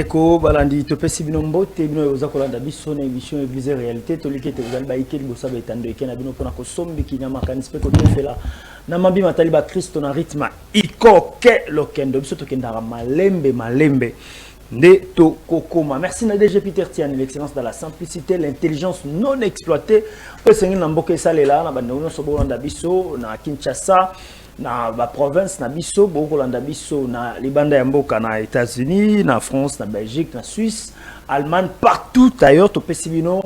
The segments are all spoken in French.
bandeko balandi topesi bino mbote bino yoza kolanda biso na émission Église réalité toliki te uzali ba ikeli bosaba etando ekena bino pona ko sombi kinyama kanispe ko tefela na mabi matali ba Kristo na rythme ikoke lokendo biso tokendara malembe nde to kokoma. Merci na DG Peter Tiani, l'excellence dans la simplicité, l'intelligence non exploitée. Osengi na mboka esalela na bando no sobolanda biso na Kinshasa na ba province na biso bokolanda biso na libanda ya mboka na États-Unis, na France, na Belgique, na Suisse, Allemagne, partout ailleurs to pesibino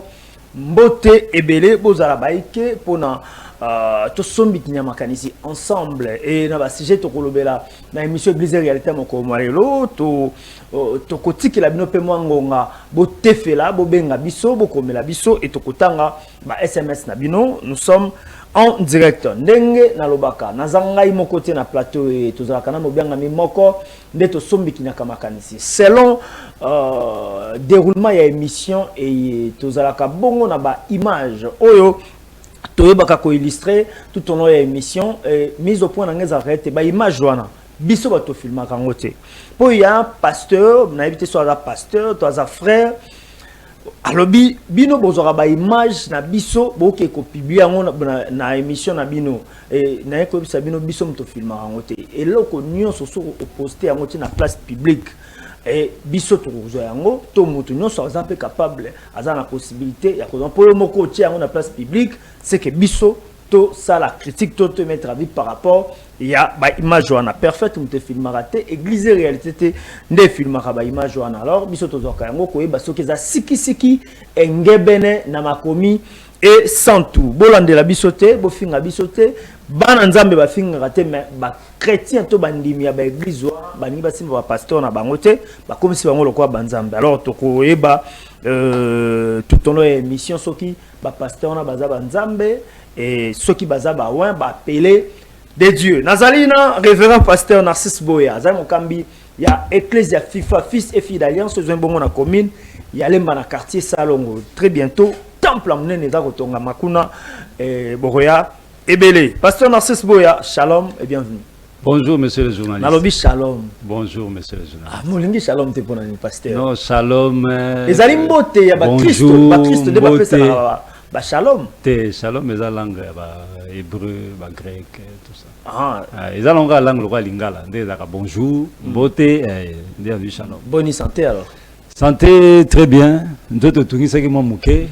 mbote ebele bozala baike pona to sombi kinyama kanisi ensemble et na ba sujet to kolobela na émission Église réalité moko marelo to kotiki la bino pe mwangonga bo tefela bo benga biso bo komela biso et to kotanga ba SMS na bino. Nous sommes en direct ndenge na lobaka na zangai moko te na plateau et to zalaka na mobenga mi moko nde to sombi kinyaka makanisi selon déroulement ya émission et to zalaka bongo na ba image oyo toyebaka ko illustrer tout au long de l'émission mise au point dans arrêté ba image wana biso ba to filma kango te po ya pasteur na éviter soit la pasteur toi za frère alobi bino bozora ba image na biso boke ko publier na émission na bino na ko bisa bino biso mto filma kango te et loko nyonso so poster yango te na place publique et biso to yango to mutu nyonso azampe capable azana possibilité ya ko pour moko ti yango na place publique c'est que biso to ça la critique to mettre avis par rapport il y a ba image wana parfaite mte film raté église réalité te nde film ba image wana alors biso to zoka yango ko yeba soki za siki engebene na makomi et sans tout bolandela biso te bo finga biso te bana nzambe ba finga raté mais ba chrétien to bandimi ya ba église ba ni ba simba ba pasteur na bango te ba comme si bango lokwa banzambe alors to ko yeba tout au long de l'émission soki ba pasteur na baza banzambe et soki baza ba wan ba appeler des dieux nazalina révérend pasteur Narcisse Boya za mokambi ya ecclésia FIFA fils et fille d'alliance zo mbongo na commune ya lemba na quartier Salongo très bientôt temple amnene za kotonga makuna Boroya ebele pasteur Narcisse Boya shalom et bienvenue. Bonjour, monsieur le journaliste. Nalobi shalom. Bonjour, monsieur le journaliste. Ah, molingi shalom te pona ni pasteur. Non, shalom. Ezali mbote ya ba Kristo, ba Kristo de ba pesa ba shalom. Te shalom eza langue ba hébreu, ba grec, tout ça. Ah, eza longa langue lokwa lingala, nde ezaka bonjour, mbote, bienvenue shalom. Bonne santé alors. Santé très bien. Ndoto tungisa ki momuke.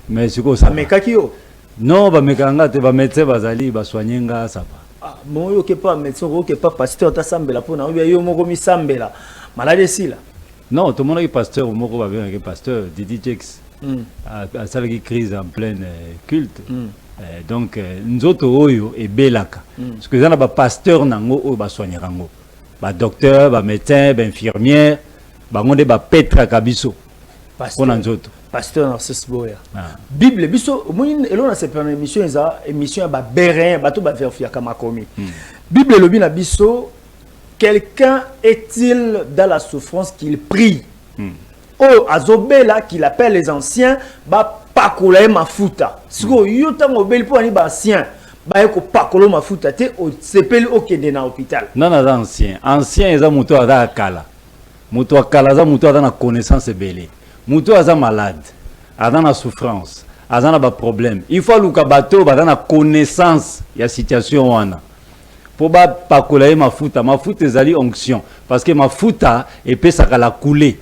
Mais siko ça. Mekaki yo. Non, ba mekanga te ba médecin bazali ba soignenga ça va. Ah, bon, yo ke pas médecin, yo ke pas pasteur ta sambela pona yo moko mi sambela. Malade si là. Non, tout le monde est pasteur, moko ba bien pasteur Didi Jex. À ça qui crise en pleine culte. Donc nzoto oyo e belaka. Parce que ça ba pasteur nango o ba soignera ngo. Ba docteur, ba médecin, ba infirmière, ba ngonde ba petra kabiso. Pasteur nzoto. Pasteur Narcisse Boya. Bible biso moyin elona se pena émission ba berin bato ba verifia kama komi. Bible lobi na biso quelqu'un est-il dans la souffrance qu'il prie. Oh azobela qu'il appelle les anciens ba pakola mafuta. Siko yuta ngobeli po ani ba ancien ba eko pakolo mafuta te o sepeli okende na hôpital. Non na ancien. Ancien eza muto ada kala. Muto akala za muto ada na connaissance belé. Muto aza malade, aza na souffrance, aza na ba problème. Il faut luka bato ba na connaissance ya situation wana. Po ba pakola mafuta, mafuta ezali onction parce que mafuta epesaka la couler.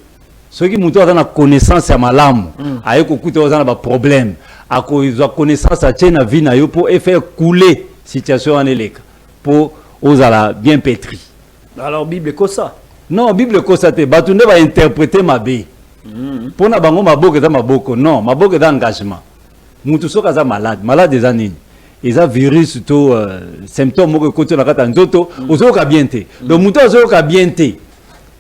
Soki muto aza na connaissance ya malamu, ayeko kuta aza na ba problème, akozwa connaissance a tena vie na yo po faire couler situation wana eleka. Po ozala bien pétri. Alors Bible ko ça? Non, Bible ko ça te batunde va interpréter mabe. Pour na bango maboko eza maboko non maboko eza engagement mutu soka za malade eza nini eza virus to symptôme moko côté la kata nzoto ozoka bien te donc mutu azoka bien te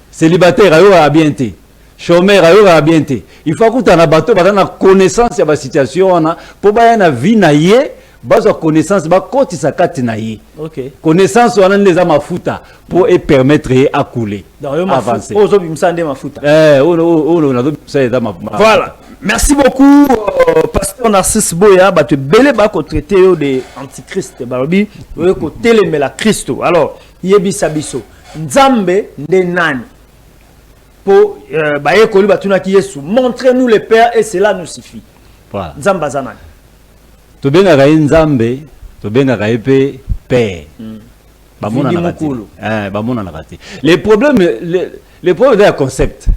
célibataire ayoka bien te chômeur ayoka bien te il faut que na bato ba na connaissance ya ba situation wana po ba na vie na ye bazo connaissance ba kotisa kati na ye. OK. Connaissance wana ndeza mafuta pour permettre à couler. Avancer. Mafuta. Voilà. Merci beaucoup pasteur Narcisse Boya ba te belé ba ko traiter de antichrist barobi ko telemela Christo. Alors, yebisa biso. Nzambe nde nani? pour baye koli batuna ki Yesu montrez-nous le Père et cela nous suffit. Voilà. Nzamba zanani. To benga ka nzambe, to benga ka epé Père. Bamona na kati. Bamona na kati. Les problèmes de la concept.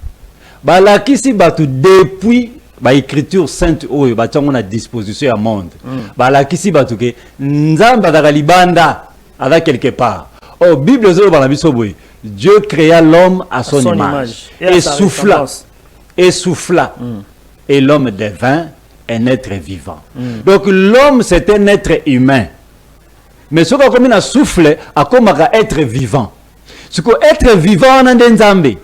Ba la kisi batu depuis ba écriture sainte oyo ba tsango na disposition ya monde. Ba la kisi batu ke nzamba da libanda ala quelque part. Oh Bible zo ba la biso boy. Dieu créa l'homme à son image et souffla. Et l'homme devint un être vivant. Donc l'homme c'est un être humain. Mais ce qu'on a soufflé, à comme être vivant. Ce qu'on être vivant en Nzambe.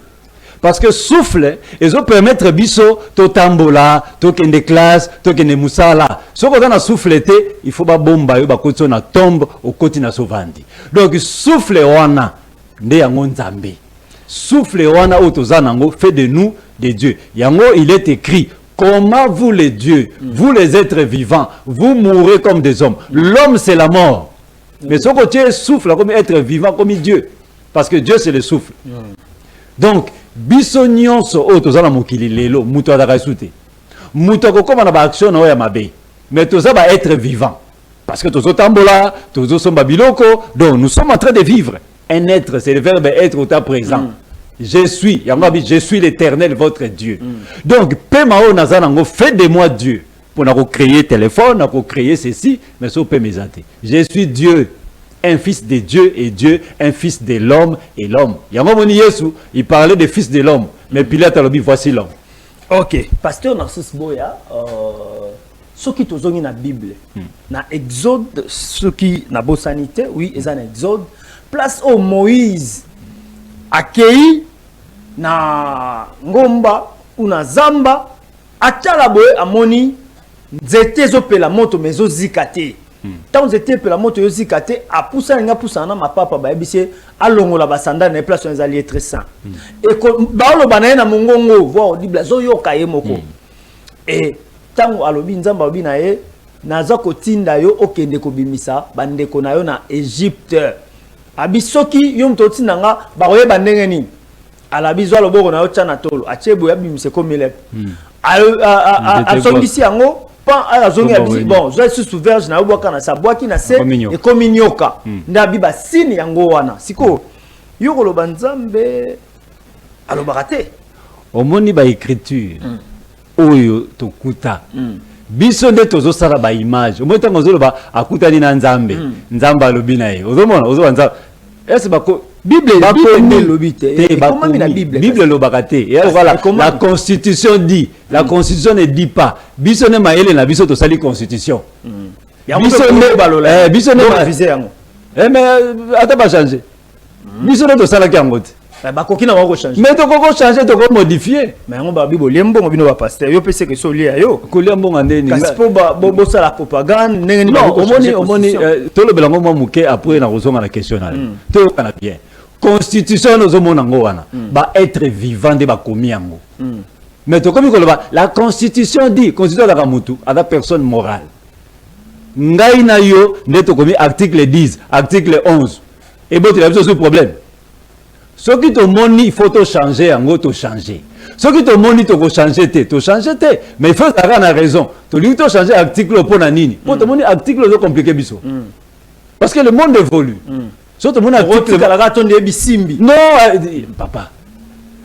Parce que souffle, ils ont permettre biso, to tambola, to kende classe, to kende musala. Ce qu'on a soufflé, il faut pas bomba, ba koti na tombe, au côté na sauvandi. Donc souffle wana, nde yango Nzambe. Souffle wana otozanango fait de nous des dieux. Yango il est écrit. Comment vous les dieux, vous les êtres vivants, vous mourrez comme des hommes. L'homme c'est la mort. Mais ce côté souffle comme être vivant comme Dieu. Parce que Dieu c'est le souffle. Donc, bisognon so otozala mokili lelo, muto adaka soute. Muto ko comme na ba action na ya mabe. Mais toza ba être vivant. Parce que tozo tambola, tozo somba biloko, donc nous sommes en train de vivre. Un être, c'est le verbe être au temps présent. Je suis, je suis l'Éternel, votre Dieu. Donc, Pemao Nazanango, fait de moi Dieu. Pour nous créer téléphone, pour créer ceci, mais ça peut m'aider. Je suis Dieu, un fils de Dieu et Dieu, un fils de l'homme et l'homme. Yamamoni Yesu, il parlait de fils de l'homme, mais Pilate a dit voici l'homme. Ok, pasteur Narcisse Boya, ce qui est dans la Bible, dans Exode, ce qui est dans la sanité, oui, c'est un Exode, place au Moïse, accueilli na ngomba ou na zamba, atala boye amoni, nzete zopela moto mezo zikate. Tant nzete pela moto yo zikate, a poussa nga poussa na ma papa ba ebise alongola basanda na place on alliés très saint. Et ba lo banaye na mongongo, voir audible zo yo kaye moko. Et tant alobi nzamba obi na ye, naza kotinda yo okende ko bimisa bandeko na yo na Égypte. Abisoki yo mtoti nanga ba koye bandenge ni. Ala bizwa loboko na yo tchana tolo, achebo ya bimise ko milep. A songisi yango pan a zongi abisi bon, je suis ouvert na obwaka na sabwaki na se e kominyoka. Nda biba sini yango wana. Siko yo koloba Nzambe alobaka te. Omoni ba écriture. Oyo tokuta. Biso nde tozosala ba image. Omoni tango zoloba akutani na Nzambe. Nzamba alobi na ye. Ozomona ozoba Nzambe. Est-ce que Bible Bible lobakate. La constitution dit, la constitution ne dit pas. Biso ne maele na biso to sali constitution. Biso ne viser yango. Mais ata ba changer. Biso ne to sala kangote. Ba kokina wa ko changer. Mais to ko changer to ko modifier. Mais on ba Bible lembo ngobino ba pasteur. Yo pese que so lia yo. Ko lembo ngandeni. Kasi po ba bo sala propagande ndenge ni ba ko changer. Omoni to lo belango mo muke après na kozonga na question na. To kana bien. Constitution nous wana ba être vivant de ba komi yango. Mais to komi ko la constitution dit constitution da mutu ada personne morale. Ngai na yo ne to komi article 10, article 11. Et bon tu as ce problème. Ce qui te moni il faut to changer yango to changer. Ce qui te moni to ko changer to changer te. Mais il faut avoir la raison. To lui to changer article pour na nini. Pour te moni article zo compliqué biso. Parce que le monde évolue. Surtout mon article non papa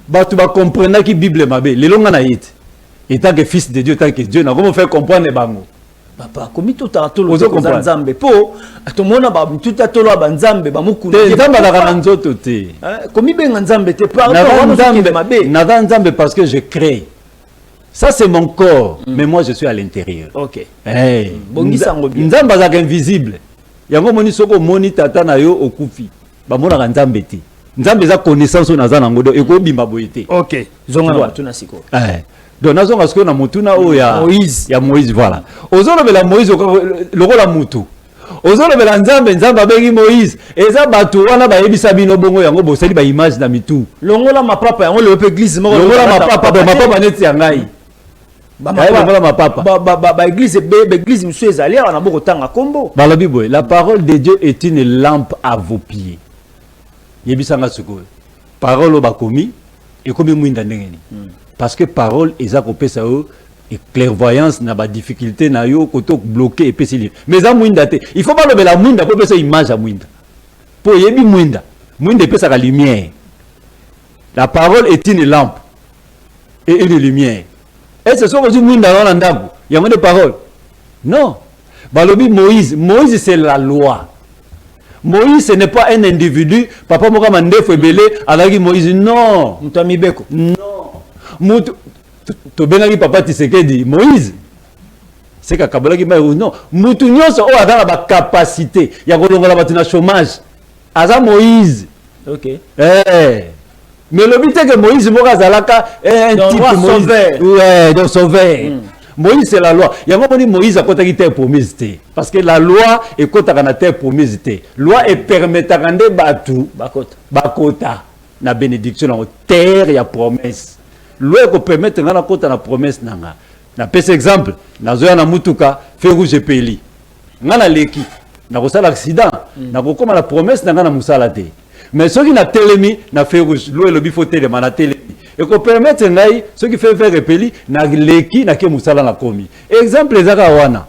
bah tu vas comprendre que Bible mabé les longs anaït et tant que fils de Dieu tant que Dieu n'a comment faire comprendre bango papa comme tout à tout le Nzambe po to mona ba tout à tout le Nzambe ba mukunda Nzambe la nzoto te comme ben Nzambe te pas na Nzambe parce que je crée ça c'est mon corps mais moi je suis à l'intérieur OK bongisa ngobi Nzambe za invisible yango moni soko moni tata na yo okufi ba mona ka Nzambe te Nzambe za connaissance na za nango do ekobimba boyete OK zonga na tuna siko donc nazo ngasko na mutuna o ya Moïse voilà ozolobela Moïse lokola mutu ozolobela Nzambe abengi Moïse eza batu wana ba yebisa bino bongo yango bosali ba image na mitu longola mapapa yango le église moko longola mapapa neti ya ngai église monsieur ezali on a beaucoup tanga kombo la Bible la parole de Dieu est une lampe à vos pieds yebisanga siko parole bakomi et comme mwinda ndengeni parce que parole eza kopesa yo et clairvoyance na ba difficulté na yo koto bloqué et pesi mais za mwinda te il faut pas le la mwinda pour pesa image à mwinda pour yebi mwinda pesa la lumière. La parole est une lampe et une lumière. Et ce sont aussi mwinda dans ndako il y a moins de parole non balobi Moïse c'est la loi. Moïse, ce n'est pas un individu. Papa Moka Mandefo Ebele, alagi Moïse, non. Mutami Beko. Non. To benagi papa Tisekedi, Moïse. C'est qu'à Kabolagi Maïrou, non. Moutou nyonso o adana ba capacité. Ya kolongola batu na chômage. Aza Moïse. Ok. Mais le but est que Moïse Moka Zalaka est un type de Moïse. Ouais, donc sauveur. Moïse c'est la loi. Il y a un moment Moïse a côté terre promise. Parce que la loi est côté la terre promise. Loi est permettant de batu bakota na bénédiction na terre ya promesse. Loi est permettre na côté na promesse nanga. Na pese exemple, na zoya na mutuka feu rouge peli. Ngana leki na ko sala accident, na ko koma la promesse nanga na musala te. Mais ceux qui na telemi na feu rouge, loi le bifo tele na telemi. Et qu'on permette ceux qui font faire repeli na leki na ke musala na komi exemple ezaka wana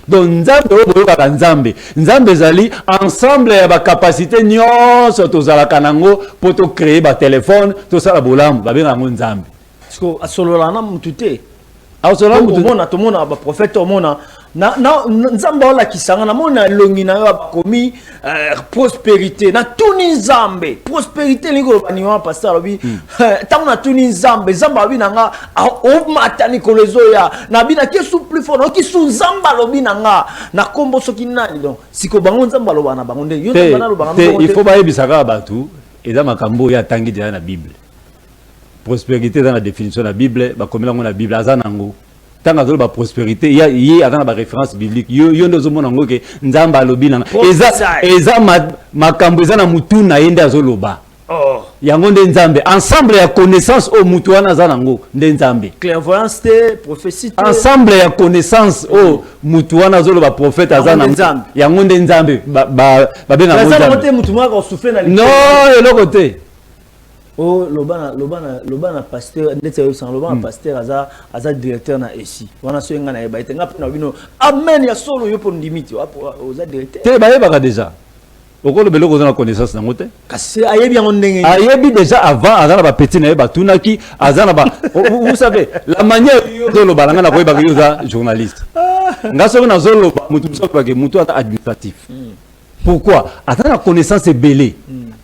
donc nzambe oboyoka nzambe zali ensemble ya ba capacité nyonso tozalaka nango pour to créer ba téléphone to sala bolamu ba benga ngo nzambe siko asolola na mutu te asolola mutu to mona ba prophète to mona na nzambe ola kisanga na mona longi na yo bakomi prospérité na tuni nzambe prospérité lingo baniwa pasteur lobi tango na tuni nzambe nzamba lobi nanga o matani kolezo ya na bina kesu plus fort ki su nzamba lobi nanga na kombo soki nani donc siko bango nzamba loba na bango nde yo nzamba na loba bango il faut ba yebisaka batu eza makambo ya tangi déjà na Bible prospérité dans la définition de la Bible ba komela ngo na Bible azanango tant que la prospérité il y a dans la référence biblique yo ndozo mona ngo ke nzamba alobi na eza makambo eza na mutu na yende azoloba yango nde nzambe ensemble ya connaissance o mutu wana za nango nde nzambe clairvoyance te prophétie ensemble ya connaissance o mutu wana azoloba prophète aza na nzambe yango nde nzambe ba benga ngo nzambe mutu mwa ko souffler na non eloko te oh lobana pasteur ndetse yo sang lobana pasteur aza directeur na ici wana so ngana yeba ite ngapena bino amen ya solo yo pour ndimiti oza directeur te ba yeba déjà okolo beloko za na connaissance na ngote kasi ayebi yango ndenge ayebi déjà avant azana ba petit na yeba tunaki azana ba vous savez la manière yo lo balanga na koyeba yo za journaliste ngaso na zolo mutu so ba ke mutu ata administratif pourquoi atana connaissance belé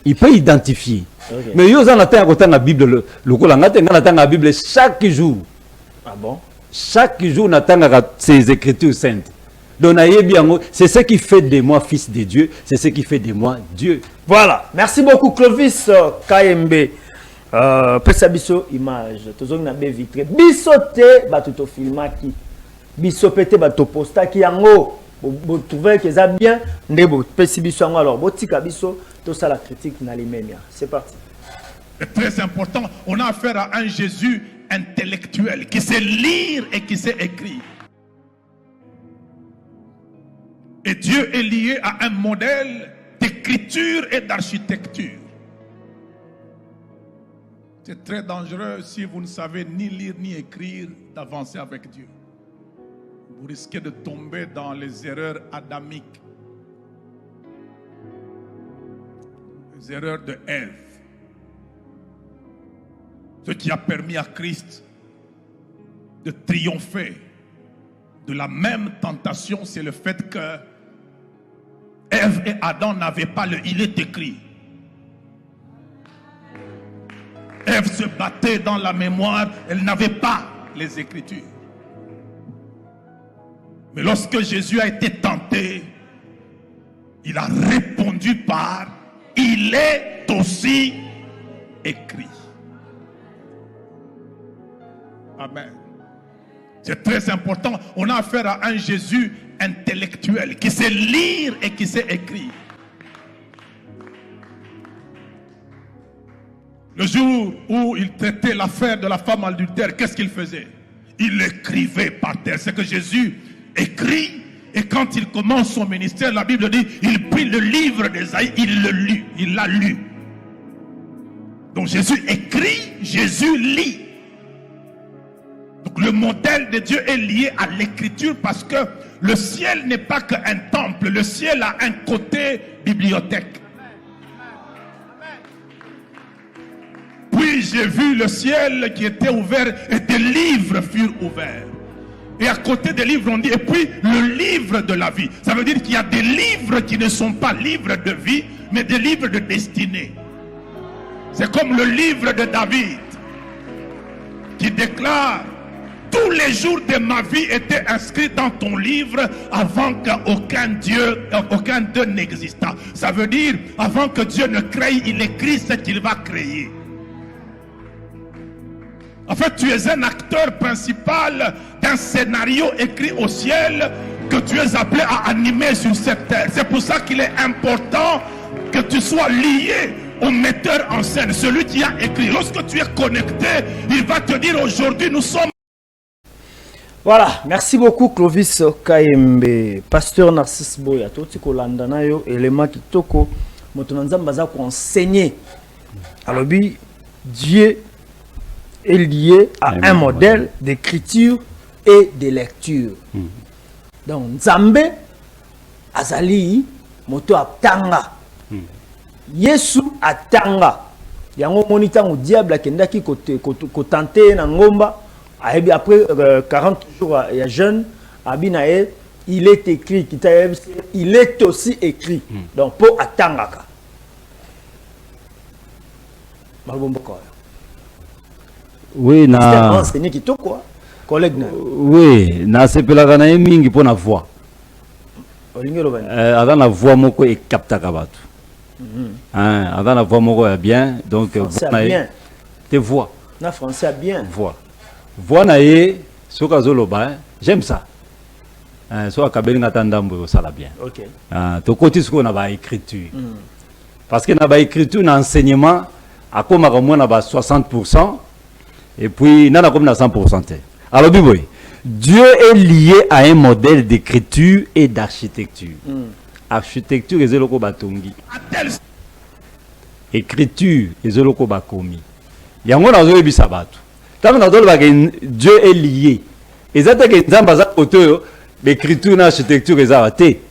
il peut identifier. Okay. Mais yo en attend à la Bible le cola ngate ngana la Bible chaque jour. Ah bon? Chaque jour n'attend ces écritures saintes. Donc c'est ce qui fait de moi fils de Dieu, c'est ce qui fait de moi Dieu. Voilà. Merci beaucoup Clovis KMB. Pesa biso image. Tozong na be vitré. Biso te ba to filmaki. Biso pete ba to postaki yango. Vous trouvez que ça bien ndebo pesi biso yango alors botika biso tout ça la critique na limenia. C'est parti. C'est très important. On a affaire à un Jésus intellectuel qui sait lire et qui sait écrire. Et Dieu est lié à un modèle d'écriture et d'architecture. C'est très dangereux si vous ne savez ni lire ni écrire d'avancer avec Dieu. Vous risquez de tomber dans les erreurs adamiques. Les erreurs de Ève. Ce qui a permis à Christ de triompher de la même tentation, c'est le fait que Ève et Adam n'avaient pas le « il est écrit ». Ève se battait dans la mémoire, elle n'avait pas les Écritures. Mais lorsque Jésus a été tenté, il a répondu par « il est aussi écrit ». Amen. C'est très important. On a affaire à un Jésus intellectuel qui sait lire et qui sait écrire. Le jour où il traitait l'affaire de la femme adultère, qu'est-ce qu'il faisait? Il écrivait par terre. C'est que Jésus écrit, et quand il commence son ministère, la Bible dit, il prit le livre d'Ésaïe, il le lut, il l'a lu. Donc Jésus écrit, Jésus lit. Donc le modèle de Dieu est lié à l'écriture parce que le ciel n'est pas qu'un temple, le ciel a un côté bibliothèque. Puis j'ai vu le ciel qui était ouvert et des livres furent ouverts. Et à côté des livres, on dit, et puis le livre de la vie. Ça veut dire qu'il y a des livres qui ne sont pas livres de vie, mais des livres de destinée. C'est comme le livre de David, qui déclare, tous les jours de ma vie étaient inscrits dans ton livre avant qu'aucun Dieu n'existât. Ça veut dire, avant que Dieu ne crée, il écrit ce qu'il va créer. En fait, tu es un acteur principal d'un scénario écrit au ciel que tu es appelé à animer sur cette terre. C'est pour ça qu'il est important que tu sois lié au metteur en scène, celui qui a écrit. Lorsque tu es connecté, il va te dire aujourd'hui nous sommes... Voilà, merci beaucoup Clovis Kayembe, pasteur Narcisse Boya, toti kolanda na yo élément kitoko motonanza baza ko enseigner. Alors Dieu est lié à un modèle d'écriture et de lecture. Donc Nzambe azali moto atanga. Yesu atanga. Yango monita au diable akendaki ko tenter na ngomba. Après 40 jours, il y a jeune, il est écrit, il est aussi écrit. Donc, pour attendre. Oui, na enseigné qui quoi collègue oui, na sepelaka na mingi pour na voix. Avant la voix moko et capta kabatu. Avant la voix moko est bien, donc bien. Tes voix. Na français bien. Voix. Voix naé soka zoloba, j'aime ça. So akabeli ngatandambo ça la bien. OK. To côté ce qu'on a ba écriture. Parce que na ba écriture na enseignement akoma ko moins na ba 60% et puis nana comme na 100%. Alors biboy, Dieu est lié à un modèle d'écriture et d'architecture. Architecture ezoloko batongi. Écriture ezoloko bakomi. Yango na zo ebisa batu. Dieu est lié. Et ça que l'écriture et l'architecture est arrêtée.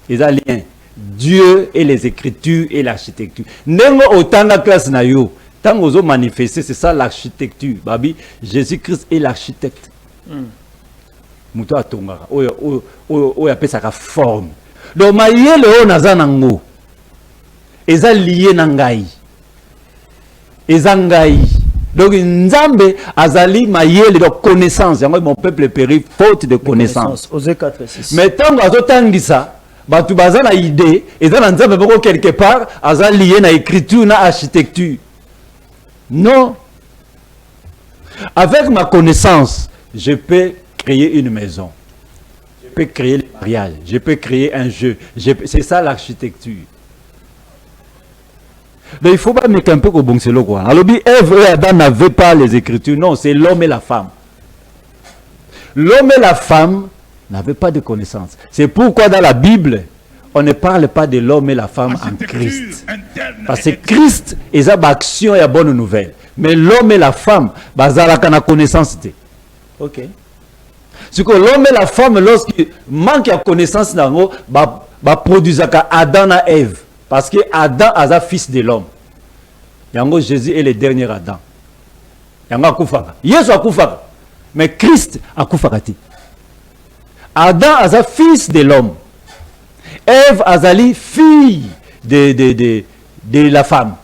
Ils ont lien. Dieu et les écritures et l'architecture. Nengo autant la classe na yo. Tant aux manifesté, c'est ça l'architecture. Babi, Jésus-Christ est l'architecte. Mouto atonga. O appelle ça forme. Donc maïe le nazanango. Ils ont lié nangai. Ils ont ngai. Donc, Nzambe azali mayele de connaissance. Mon peuple périt faute de connaissance. Mais tant que azotangisa, batu bazana idée, et dans Nzambe boko quelque part, azali lié na écriture na architecture. Non. Avec ma connaissance, je peux créer une maison. Je peux créer le mariage. Je peux créer un jeu. C'est ça l'architecture. Donc il ne faut pas mettre un peu au bon selo quoi. Alors Ève et Adam n'avaient pas les écritures. Non, c'est l'homme et la femme. L'homme et la femme n'avaient pas de connaissances. C'est pourquoi dans la Bible, on ne parle pas de l'homme et la femme en Christ. Parce que Christ est une action et une bonne nouvelle. Mais l'homme et la femme, bazalaka na connaissance. OK. C'est que l'homme et la femme, lorsqu'il manque de connaissance, produisent Adam et Ève. Parce que Adam est fils de l'homme. Yango Jésus est le dernier Adam. Yango akufaka. Yesu akufaka. Mais Christ akufaka ti. Adam est fils de l'homme. Ève azali fille de la femme.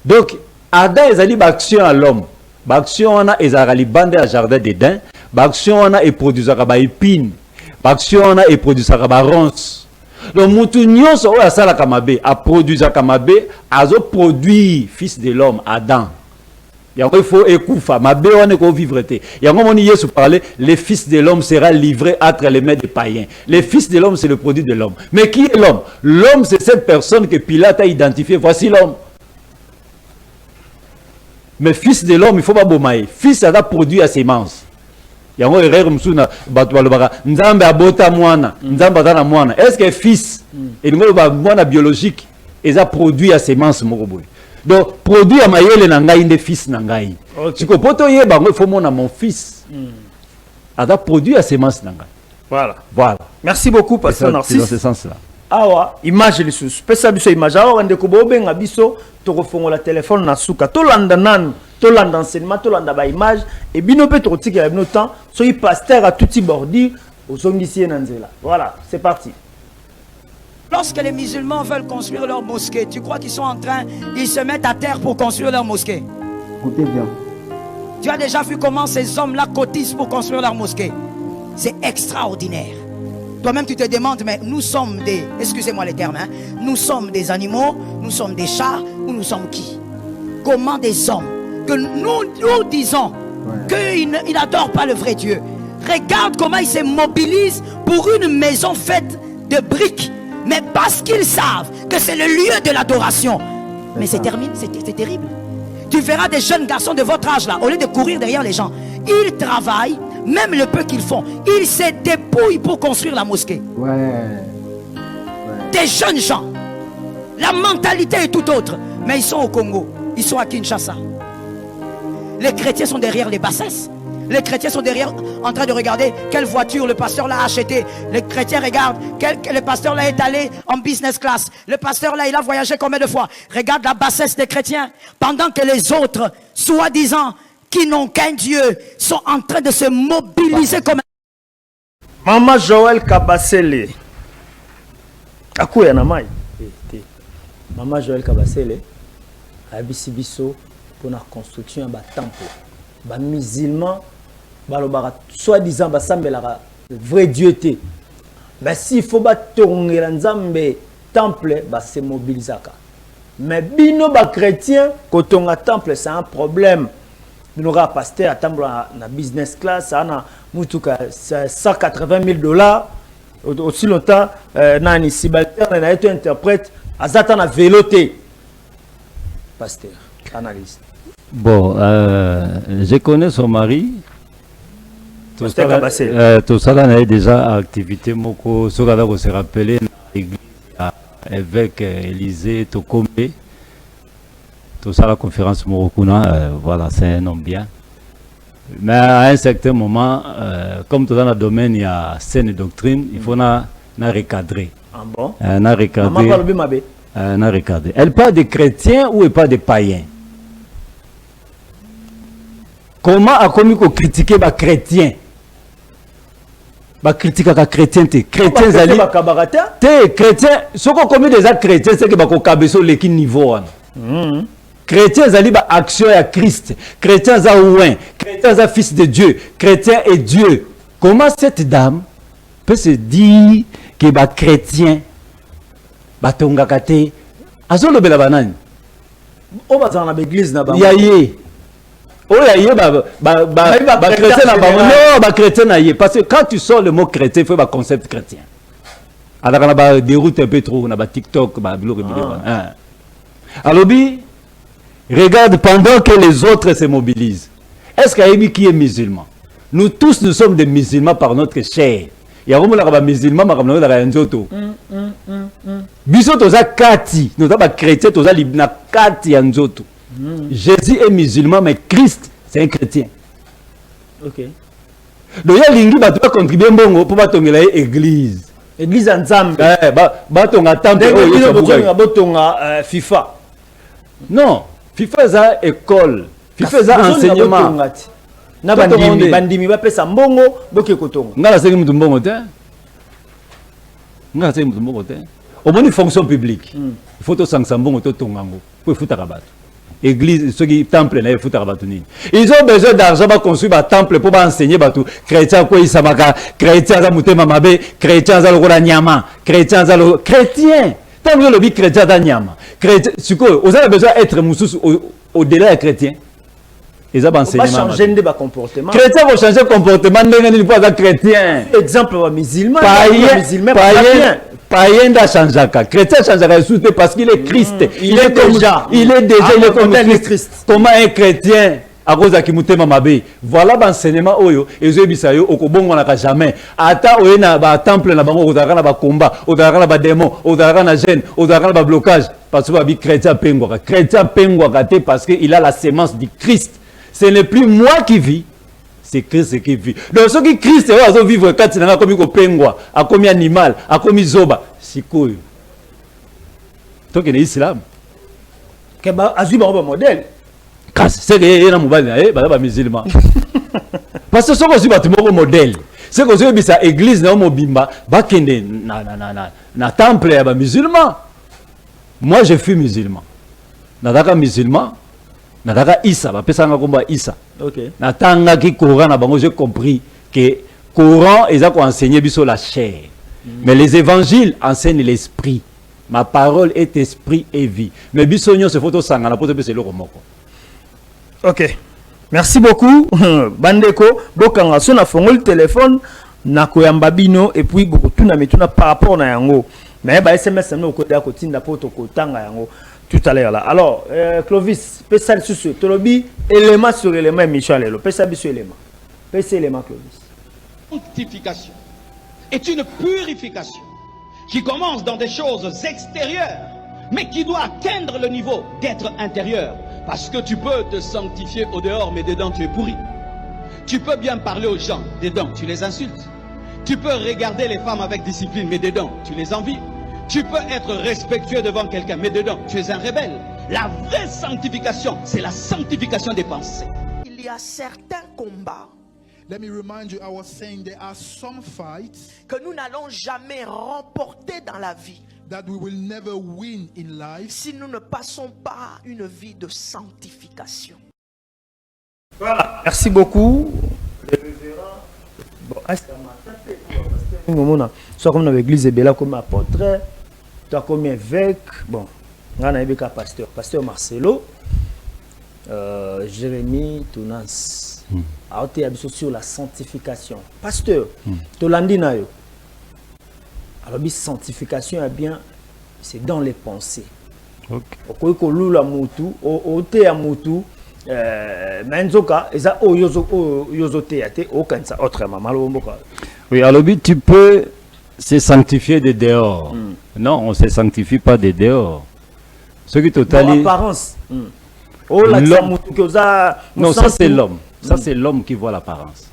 Donc Adam ezali baction à l'homme. Baction ona ezali bande à jardin d'Éden. Baction ona e produisaka ba épine. Baction ona e produisaka ba ronce. Donc, Moutou Nyonso a sala kamabe, a produit kamabe, a produit fils de l'homme, Adam. Il faut écouter, mabe on est vivre. Il y a un moment où Jésus parlait, le fils de l'homme sera livré entre les mains des païens. Le fils de l'homme, c'est le produit de l'homme. Mais qui est l'homme? L'homme, c'est cette personne que Pilate a identifié. Voici l'homme. Mais fils de l'homme, il ne faut pas bomailler. Fils, ça a produit à sémence. Yango erreur msuna batu balobaka nzambe abota mwana nzambe atana mwana est-ce que fils et ngolo ba mwana biologique eza produit à sémence moko boy Donc produit à mayele na ngai nde fils na ngai. Tu ko poto yeba ngo faut mona mon fils. Ada produit à semence na ngai. Voilà. Merci beaucoup pasteur Narcisse. Dans ce sens-là. Awa image les sous. Pesa biso image awa ndeko bobenga biso to kofongola téléphone na suka. To landa nanu, to landa enseignement, to landa ba image et bino pe to tika bino temps. Soy pasteur à tout bordi au songisi nanzela. Voilà, c'est parti. Lorsque les musulmans veulent construire leur mosquée, tu crois qu'ils sont en train, ils se mettent à terre pour construire leur mosquée? Écoutez bien. Tu as déjà vu comment ces hommes-là cotisent pour construire leur mosquée? C'est extraordinaire. Toi-même, tu te demandes, mais nous sommes des... Excusez-moi les termes, hein, nous sommes des animaux, nous sommes des chats, ou nous sommes qui? Comment des hommes que nous disons qu'ils n'adorent pas le vrai Dieu. Regarde comment ils se mobilisent pour une maison faite de briques. Mais parce qu'ils savent que c'est le lieu de l'adoration. Mais c'est terrible. Tu verras des jeunes garçons de votre âge là, au lieu de courir derrière les gens, ils travaillent, même le peu qu'ils font, ils se dépouillent pour construire la mosquée. Des jeunes gens. La mentalité est tout autre. Mais ils sont au Congo, ils sont à Kinshasa. Les chrétiens sont derrière les bassesses. Les chrétiens sont derrière en train de regarder quelle voiture le pasteur l'a acheté. Les chrétiens regardent le pasteur là est allé en business class. Le pasteur là il a voyagé combien de fois. Regarde la bassesse des chrétiens. Pendant que les autres, soi-disant, qui n'ont qu'un Dieu, sont en train de se mobiliser comme... Maman Joël Kabasele. Akuya namai. Maman Joël Kabasele. Abisibiso pour la construction d'un temple. Les musulmans, soi-disant, le vrai Dieu était. Mais s'il faut tourner le temple, c'est mobilisé. Mais bino ba chrétien, quand on a temple, c'est un problème. Nous avons un pasteur à temple na business class, ça a 180 000 $. Aussi longtemps, nani Sibalter n'a été interprète, Azatan a véloté. Pasteur, analyste. Bon, je connais son mari. Tout ça, on a déjà activité. Moko, ce qu'on se rappelé, l'église avec Élysée Tokome. Tout ça, la conférence Morokuna, voilà, c'est un homme bien. Mais à un certain moment, comme tout dans le domaine, il y a scène et doctrine, il faut recadrer. Ah bon? Recadrer. Elle parle des chrétiens ou elle parle des païens? Comment a commis qu'on critique les chrétiens? Critiquer les chrétiens, chrétiens zali. Te chrétiens, ce qu'on commet des actes chrétiens, c'est que qu'on cabesso l'équipe niveau. Chrétiens zali ba action à Christ. Chrétiens za ouin. Chrétiens za fils de Dieu. Chrétien est Dieu. Comment cette dame peut se dire que ba chrétien ba tonga kate azolo bela banani? O ba dans l'église na ba. Yaye. Oh, il y a des chrétiens, parce que quand tu sors le mot chrétien, il faut un concept chrétien. Alors, on a des routes un peu trop, on a TikTok, alors, regarde, pendant que les autres se mobilisent, est-ce qu'il y a qui est musulman? Nous tous, nous sommes des musulmans par notre chair. Il y a des musulmans, mais il y a des musulmans. Biso toza kati, nous sommes chrétiens, toza libna kati anzoto. Jésus est musulman, mais Christ, c'est un chrétien. Ok. Donc, il y a l'ingi qui va contribuer pour l'église. Église en Zambie. FIFA. Non, FIFA c'est école. FIFA c'est enseignement. Na bandimi ba pesa mbongo boke kotonga. Ngala sengi mutu mbongo te. Ngala sengi mutu mbongo te. Au moins une fonction publique. Il faut to sangsa mbongo to tongango pour futa rabat. Église, ceux qui temple na futa rabat ni. Ils ont besoin d'argent pour construire un temple pour enseigner batu chrétien ko isamaka, chrétien za mutema mabe, chrétien za lokola nyama, chrétien za lo chrétien. Tant que le bi chrétien za nyama. Chrétien, suko, vous avez besoin d'être mususu au-delà des chrétiens. Ils ont enseigné. On va changer de comportement. Chrétien vont changer de comportement, n'est pas chrétien. Exemple, musulman. Païen da changeaka. Chrétien changeaka parce qu'il est Christ. Il est comme Christ. Comment un chrétien à cause de mutema mabe. Voilà l'enseignement oyo ezobisa yo okobongo na jamais. Ata oyo na ba temple na bango ozaka na ba combat, ozaka na ba démon, ozaka na gêne, ozaka na ba blocage parce que ba chrétien pengwa. Chrétien pengwa gâté parce que il a la sémence du Christ. Ce n'est plus moi qui vis, c'est Christ qui vit. Donc ce qui Christ va vivre quand il a commis ko pengwa, a commis animal, a commis zoba, sikoyo. Donc il est islam. Que ba azui ba modèle. C'est que y a mobile ba musulman. Parce que ce que c'est un modèle. C'est que c'est une église na mobimba ba kende na temple ya ba musulman. Moi je suis musulman. Nadaka musulman, nadaka Isa, ba pesanga komba Isa. OK. Na tanga ki Coran na bango j'ai compris que Coran ils a enseigné biso la chair. Mais les évangiles enseignent l'esprit. Ma parole est esprit et vie. Mais bisogno se photo sanga na poto be le romoko. OK. Merci beaucoup Bandeko. Bokanga sona fongol téléphone na koyamba bino et puis beaucoup tout na metuna par rapport na yango. Mais ba SMS na ko da ko tinda poto ko tanga yango tout à l'heure là. Alors Clovis, pesa sur tolobi élément sur élément Michel Lelo. Pesa biso élément. Pesa élément Clovis. Sanctification est une purification qui commence dans des choses extérieures, mais qui doit atteindre le niveau d'être intérieur. Parce que tu peux te sanctifier au dehors, mais dedans tu es pourri. Tu peux bien parler aux gens, dedans tu les insultes. Tu peux regarder les femmes avec discipline, mais dedans tu les envies. Tu peux être respectueux devant quelqu'un, mais dedans tu es un rebelle. La vraie sanctification, c'est la sanctification des pensées. Il y a certains combats Let me remind you, I was saying there are some fights que nous n'allons jamais remporter dans la vie that we will never win in life si nous ne passons pas une vie de sanctification. Voilà, merci beaucoup. Bon, soit comme dans l'église Ebela comme apôtre, toi comme évêque, bon, on a un pasteur Marcelo, Jérémie Tounans. Alors, tu es sur la sanctification. Pasteur, tu l'as dit, alors, la sanctification, eh bien, c'est dans les pensées. OK. Oui, alors tu peux se sanctifier de dehors. Non, on ne se sanctifie pas de dehors. Ce qui totalement. Apparence. Non, ça c'est l'homme. Ça c'est l'homme qui voit l'apparence.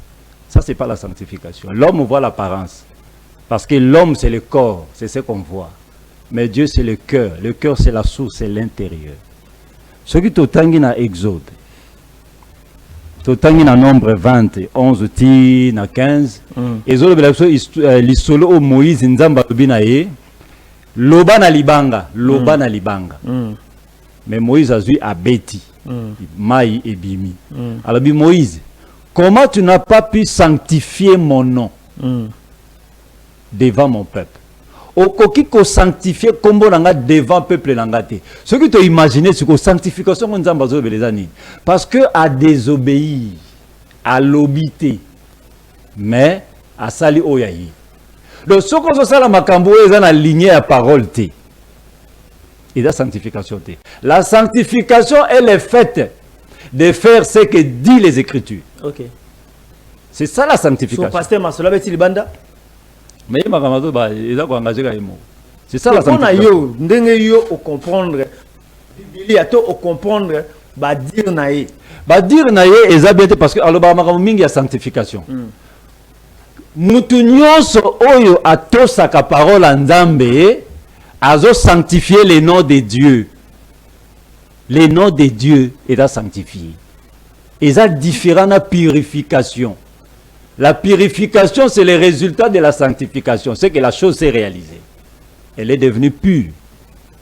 Ça c'est pas la sanctification. L'homme voit l'apparence. Parce que l'homme c'est le corps, c'est ce qu'on voit. Mais Dieu c'est le cœur. Le cœur c'est la source, c'est l'intérieur. Ce qui totangi na Exode. Totangi na nombre 20, 11 ti na 15. Exode l'isolo o Moïse nzamba bina ye. Loba na libanga, loba na libanga. Mais Moïse a vu abeti. Maï et Bimi. Alors Moïse, comment tu n'as pas pu sanctifier mon nom devant mon peuple? Okoki ko sanctifier kombo nanga devant peuple nangate. Ce que tu as imaginé c'est que sanctification mon nzamba zo belezani parce que a désobéi, à l'obité, mais à sali oyayi. Donc ce que ça la makambo est dans la lignée à parole te. Et la sanctification. La sanctification, elle est faite de faire ce que dit les Écritures. Ok. C'est ça la sanctification. Son pasteur Marcelo Betty Banda. Mais il m'a engagé. C'est ça la sanctification. On a yo au comprendre. Il y a au comprendre. Ba dire naïe. Ba dire naïe est parce que alors ba mingi ya sanctification. Mutu nyonso oyo atosaka parole en Nzambe. Azo sanctifier les noms de Dieu. Les noms de Dieu est sanctifié. Et ça différent de purification. La purification, c'est le résultat de la sanctification. C'est que la chose s'est réalisée. Elle est devenue pure.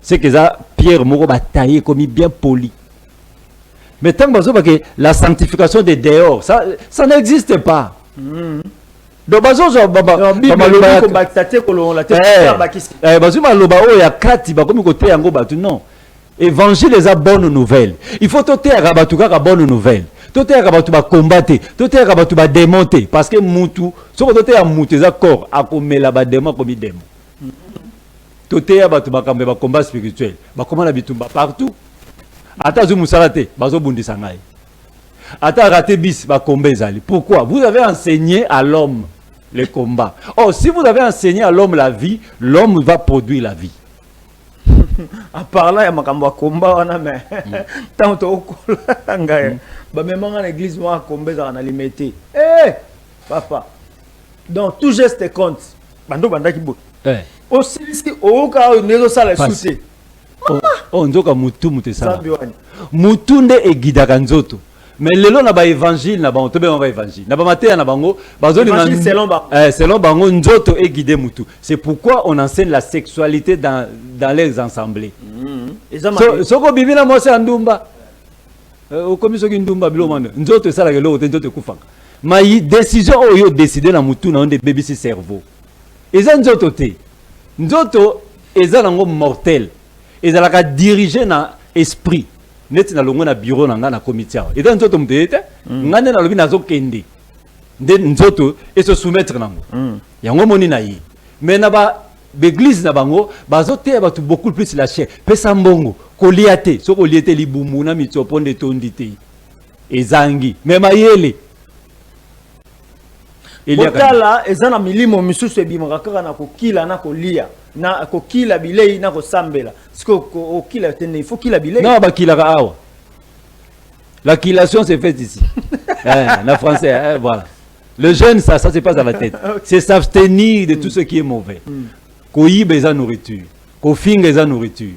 C'est que ça, Pierre Moreau va tailler comme bien poli. Mais tant que la sanctification de dehors, ça n'existe pas. Donc non. Évangile est la bonne nouvelle. Il faut tout la bonne nouvelle. Tout est combattre, tout est démonter parce que mutu, ce que tout est mutu corps a comme la démon comme démon. Tout est combat spirituel. Comment la bitumba partout. Ata zu musalate bazo bundi sangai. Attends, raté bis, va combat zali. Pourquoi? Vous avez enseigné à l'homme le combat. Oh, si vous avez enseigné à l'homme la vie, l'homme va produire la vie. À part là, il y a un combat, on a mais tant au bah même en église, moi, combat, on a limité. Eh, papa. Donc tout geste compte. Bando banda qui bout. Aussi, au cas où nous allons sauter. Oh, nzoka mutu mutesala. Mutu nde egidaka nzoto. Mais lelo na ba évangile na ba tobe ba évangile. Na ba matéya na bango, bazoli na selon bango nzoto egide mutu. C'est pourquoi on enseigne la sexualité dans les assemblées. Soko bibi na mose andumba. O komiso ki ndumba bilo mano. Nzoto esala ke lo te nzoto kufaka. Mais décision oyo décider na mutu na onde bébé si cerveau. Eza nzoto te. Nzoto eza nango mortel. Ezalaka diriger na esprit. Neti na longo na bureau na nga na comité. Eza nzoto mtete. Ngane na lobi nazo kende. Nde nzoto et se soumettre nango. Yango moni na yi. Mais na ba l'église na bango bazo te ba tu beaucoup plus la chair. Pesa mbongo koliate. So koliate libumu na mitsoponde tondite. Ezangi. Même ayele. Botala ezana milimo misusu ebimaka kaka na kokila na kolia na kokila bilei na kosambela siko okila tene il faut kila bilei non ba kila ka awa la kilation c'est fait ici en français voilà le jeûne ça c'est pas à la tête c'est s'abstenir de tout ce qui est mauvais koyiba eza nourriture kofinga eza nourriture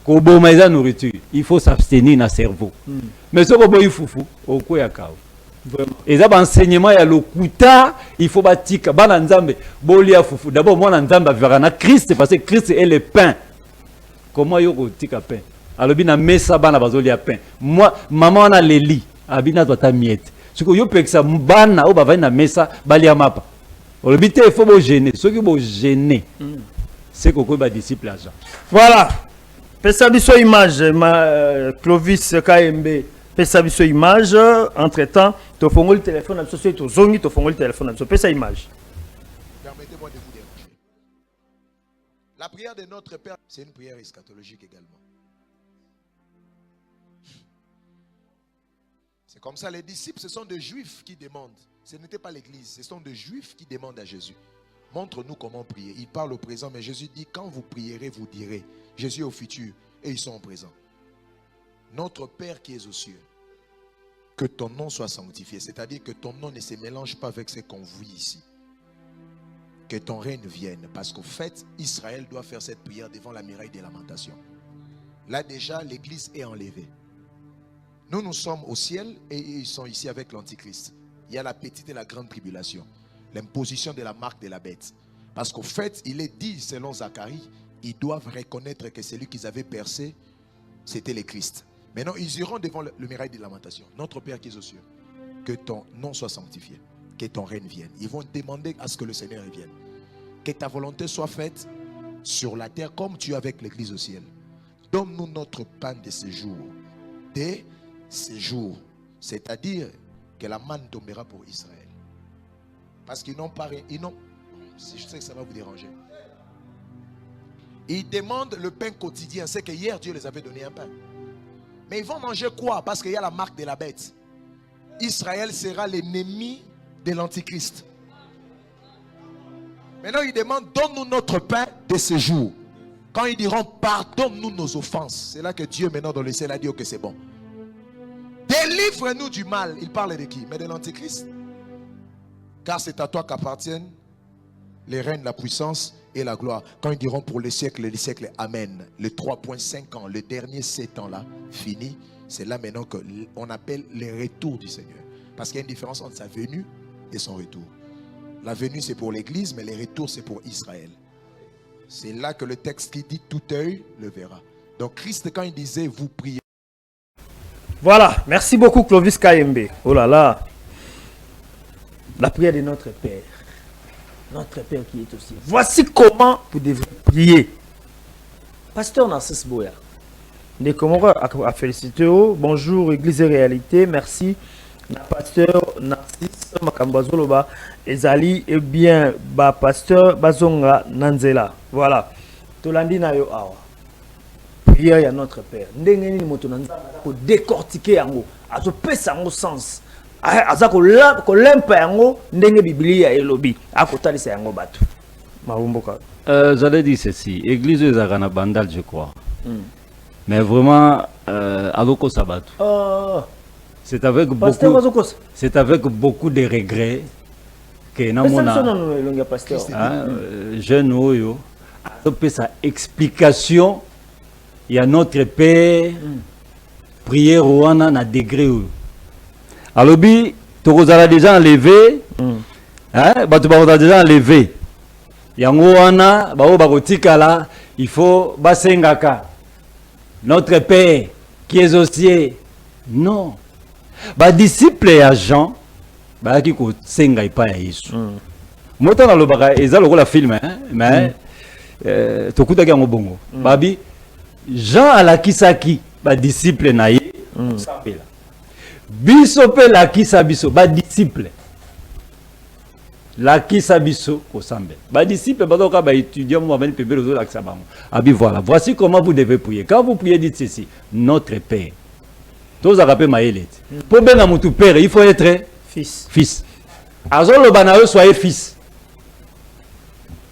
koboma eza nourriture il faut s'abstenir na cerveau mais soko boyi fufu okoya kawa. Et ça, enseignement, il y a le kuta, il faut bâtir, bana nzambe, bolia fufu. D'abord, moi, nzambe, verra Christ, parce que Christ est le pain. Comment il y a un pain? Alors, bina mesa bana bazolia pain. Moi, maman, on a les lits, abina doit ta miette. Ce que yo peut que ça, bana, ou bava na mesa, balia mapa. Alors, bité, il faut gêner. Ce qui est gêner, c'est qu'on va disciple à Jean. Voilà. Pesa biso image, Clovis KMB. Pesa biso image, entre-temps, tu fongo le téléphone à société, tu zongi, tu fongo le téléphone à pesa image. Permettez-moi de vous déranger. La prière de notre Père, c'est une prière eschatologique également. C'est comme ça, les disciples, ce sont des juifs qui demandent. Ce n'était pas l'église, ce sont des juifs qui demandent à Jésus. Montre-nous comment prier. Il parle au présent, mais Jésus dit, quand vous prierez, vous direz. Jésus est au futur et ils sont au présent. Notre Père qui es aux cieux, que ton nom soit sanctifié. C'est-à-dire que ton nom ne se mélange pas avec ce qu'on vit ici. Que ton règne vienne. Parce qu'au fait, Israël doit faire cette prière devant la muraille des lamentations. Là déjà, l'église est enlevée. Nous sommes au ciel et ils sont ici avec l'Antichrist. Il y a la petite et la grande tribulation. L'imposition de la marque de la bête. Parce qu'au fait, il est dit, selon Zacharie, ils doivent reconnaître que celui qu'ils avaient percé, c'était le Christ. Maintenant, ils iront devant le muraille de lamentation. Notre Père qui est aux cieux, que ton nom soit sanctifié, que ton règne vienne. Ils vont demander à ce que le Seigneur vienne. Que ta volonté soit faite sur la terre comme tu es avec l'église au ciel. Donne-nous notre pain de ce jour. Dès ce jour. C'est-à-dire que la manne tombera pour Israël. Parce qu'ils n'ont pas... je sais que ça va vous déranger. Ils demandent le pain quotidien. C'est que hier, Dieu les avait donné un pain. Mais ils vont manger quoi? Parce qu'il y a la marque de la bête. Israël sera l'ennemi de l'Antichrist. Maintenant, ils demandent, donne-nous notre pain de ce jour. Quand ils diront, pardonne-nous nos offenses. C'est là que Dieu, maintenant, dans le ciel, a dit, ok, c'est bon. Délivre-nous du mal. Il parle de qui? Mais de l'Antichrist. Car c'est à toi qu'appartiennent les règnes, la puissance et la gloire. Quand ils diront pour les siècles, amen. Le 3.5 ans, le dernier 7 ans là, fini. C'est là maintenant qu'on appelle le retour du Seigneur. Parce qu'il y a une différence entre sa venue et son retour. La venue c'est pour l'église, mais le retour c'est pour Israël. C'est là que le texte qui dit tout œil le verra. Donc Christ, quand il disait vous priez. Voilà, merci beaucoup Clovis KMB. Oh là là. La prière de notre Père. Notre Père qui est aussi. Voici comment vous devrez prier. Pasteur Narcisse Boya. Des Comores à féliciter. Bonjour, Église et Réalité. Merci. Pasteur Narcisse Makambazoloba. Ezali, et bien, Pasteur Bazonga Nanzela. Voilà. Tolandi na yo awa. Prière à notre Père. Ndengeni motonanza pour décortiquer yango. azopesa yango sens aza kolempa yango ndenge Biblia elobi akotalisa yango bato mabomboka. J'allais dire ceci, église ezaka na bandal je crois. Mais vraiment aloko sabato. C'est avec beaucoup de regrets que namona jeune oyo adopté sa explication. Il y a notre Père, prière wana na degré. Alors bi tokozala déjà enlevé, batu bakozala déjà enlevé. Yango wana bao bakotikala, il faut basengaka. Notre Père qui est aux cieux. Non. Ba disciple ya Jean ba ki ko senga ipa ya Yesu. Mota na lobaka eza lokola film mais tokuta yango bongo. Babi Jean alakisaki ba disciple na ye sapela. Biso pe lakisa biso ba disciple. Lakisa biso ko sambe. Ba disciple badoka ba étudiant mo ben pebe zo lakisa bango. Abi voilà, voici comment vous devez prier. Quand vous priez dites ceci, notre Père. Tous à rappeler maïlet. Pour bien à mon tout père, il faut être fils. Azol le banae soyez fils.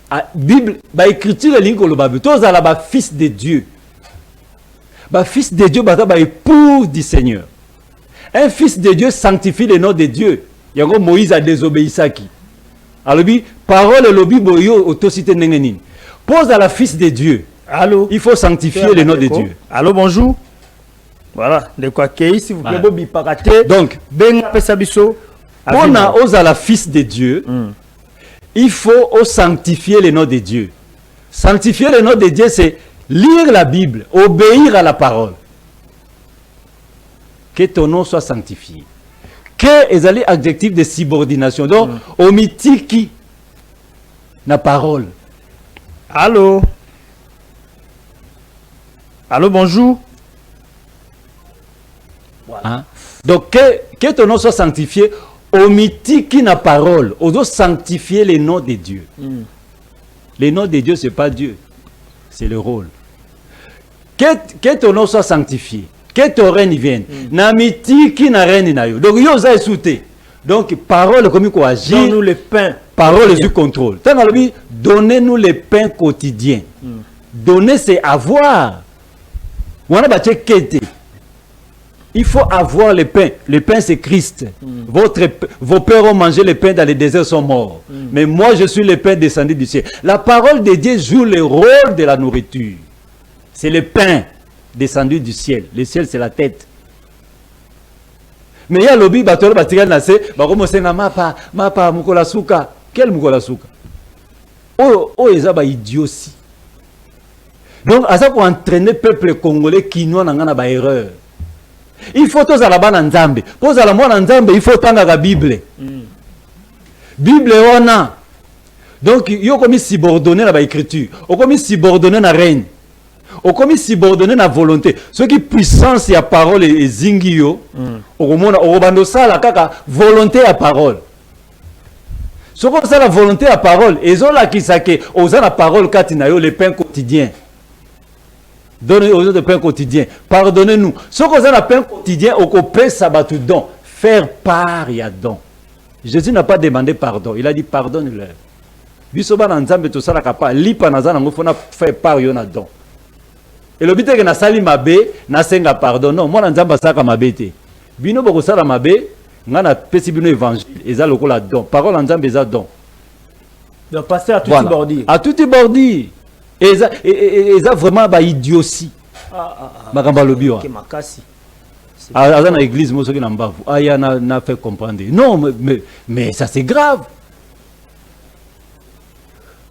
La Bible, bah écriture les lignes le babu. Tous à la bas fils de Dieu. Bah fils de Dieu, bah époux du Seigneur. Un fils de Dieu sanctifie le nom de Dieu. Yango Moïse a désobéi ça qui. Alors bi parole le lobby boyo autocité nengenin. Pose à la fils de Dieu. Allô. Il faut sanctifier le nom de Dieu. Allô, bonjour. Voilà, de quoi qu'il s'il vous plaît, Bobby Paraté. Donc, Ben Pesabiso. On a aux à la fils de Dieu. Il faut sanctifier le nom de Dieu. Sanctifier le nom de Dieu, c'est lire la Bible, obéir à la parole. Que ton nom soit sanctifié. Que est l'adjectif de subordination. Donc, omitiki la parole. Allô. Allô, bonjour. Hein? Donc, que ton nom soit sanctifié, omiti qui n'a parole, on doit sanctifier les noms de Dieu. Les noms de Dieu, ce n'est pas Dieu, c'est le rôle. Que ton nom soit sanctifié, que ton règne vienne. Namiti qui n'a règne na yo. Donc, yo za souté. Donc, parole comme il agit. Donne-nous le pain. Parole du contrôle. Donnez-nous le pain quotidien. Donner, c'est avoir. On a battu kete. Il faut avoir le pain. Le pain, c'est Christ. Vos pères ont mangé le pain dans le désert, sont morts. Mais moi, je suis le pain descendu du ciel. La parole de Dieu joue le rôle de la nourriture. C'est le pain descendu du ciel. Le ciel, c'est la tête. Mais il y a l'obi, bateau, bateau, nase, baromosenga mapa, mukola suka. Quel mukola suka? Oh, ezaba idiotie. Donc, à ça pour entraîner le peuple congolais qui n'a pas erreur. Il faut tous à la bas nzambe. Pose à la moi nzambe, il faut tendre la Bible. Bible on a. Donc il y a comme subordonné à l'écriture, il comme subordonné à règne, il comme subordonné à volonté. Ce qui puissance et à parole et zingio, au monde au bando ça la kaka volonté à parole. Ce qu'on ça la volonté à parole, et ont là qui sake aux la parole katinayo le pain quotidien. Donnez aux autres le pain quotidien. Pardonnez-nous. Ce qu'on a le pain quotidien, au copé sabatou don. Faire part, il y a don. Jésus n'a pas demandé pardon. Il a dit pardonne-leur. Bisoba nanzambe to sala kapa lipa nazana ngofona faire part yona don. Et le but est que na sali mabe na senga pardon. Non, moi nanzamba saka mabete. Bino boko sala mabe ngana pesi bino évangile. Eza lokola don. Parole nanzambe eza don. Donc passer à tout bordi. À tout bordi. Et ça vraiment bah idiotie. Makamba lobi wa. Dans l'église moi ce qui n'embavu. Ah ya n'a fait comprendre. Non mais ça c'est grave.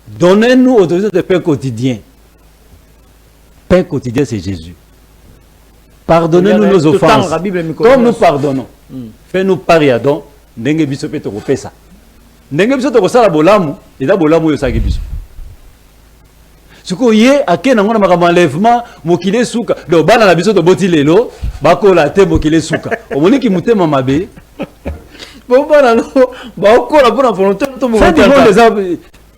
Donnez-nous autorisation de pain quotidien. Pain quotidien c'est Jésus. Pardonnez-nous nos offenses. Comme nous pardonnons. Fais-nous pardon. Ndenge biso pe to kopesa. Ndenge biso to kosala bolamu, eza bolamu yo saki biso. Ce qu'on y est, à quel moment on a enlèvement, mokile souka. Donc, bana la biso de boti lelo, bako la te mokile souka. Au moment qui mouté mamabe. Bon, bana no, bako la bonne volonté, tout le monde.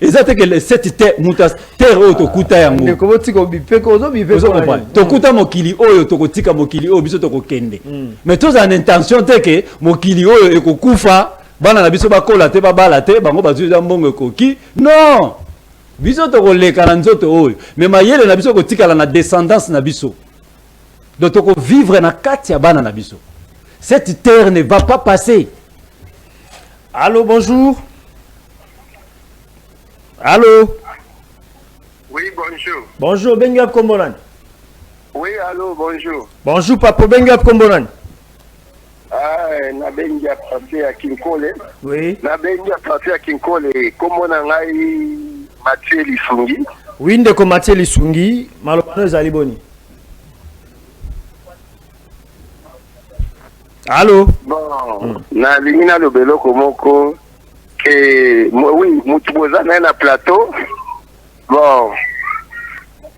Exactement que cette terre mutas terre oyo tokuta yango. De comment tu bipe kozo bipe Vous comprenez? Tokuta mokili oyo tokotika mokili oyo biso tokokende. Mais tous en intention te que mokili oyo ekokufa bana na biso bakola te babala te bango bazuza mbongo ekoki. Non. Biso tokoleka na nzoto oyo. Mais mayele na biso kotikala na descendance na biso. Donc toko vivre na kati ya bana na biso. Cette terre ne va pas passer. Allô, bonjour. Allô. Oui, bonjour. Bonjour, Bengap Kombonan. Oui, allô, bonjour. Bonjour, Papa Bengap Kombonan. Ah, na bengi ya parti à Kinkole. Oui. Na bengi ya parti à Kinkole. Comment on a eu Mathieu Lisungi? Oui, ndeko Mathieu Lisungi, malobano ezali boni. Allô. Bon, na limina le belo komoko que oui, mutuboza na na plateau. Bon,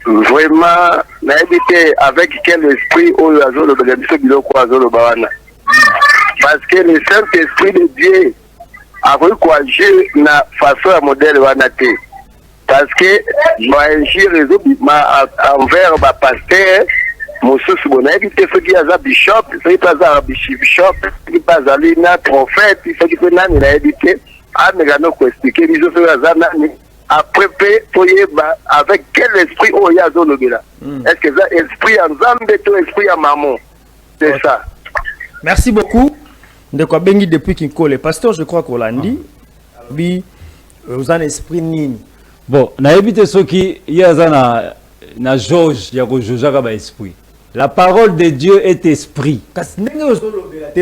vraiment, na évité avec quel esprit au azolo de biso biloko azolo bawana. Parce que le Saint-Esprit de Dieu a voulu coager na façon à modèle wanate. Parce que j'ai réseau envers ma pasteur, mon sous bon évité ce qui a bishop, ce qui a bishop, ce qui a na prophète, ce qui a na évité, à me gagner quoi expliquer les autres nani après avec quel esprit oh ya zone là. Est-ce que ça esprit en Zambé ou esprit en maman? C'est ça. Merci beaucoup. De quoi bengi depuis Kinkole. Pasteur, je crois qu'on l'a dit. Oui, vous avez un esprit nini. Bon, na évité ce qui y a na George ya ko joja ba esprit. La parole de Dieu est esprit. Kasi ndenge ozolobela te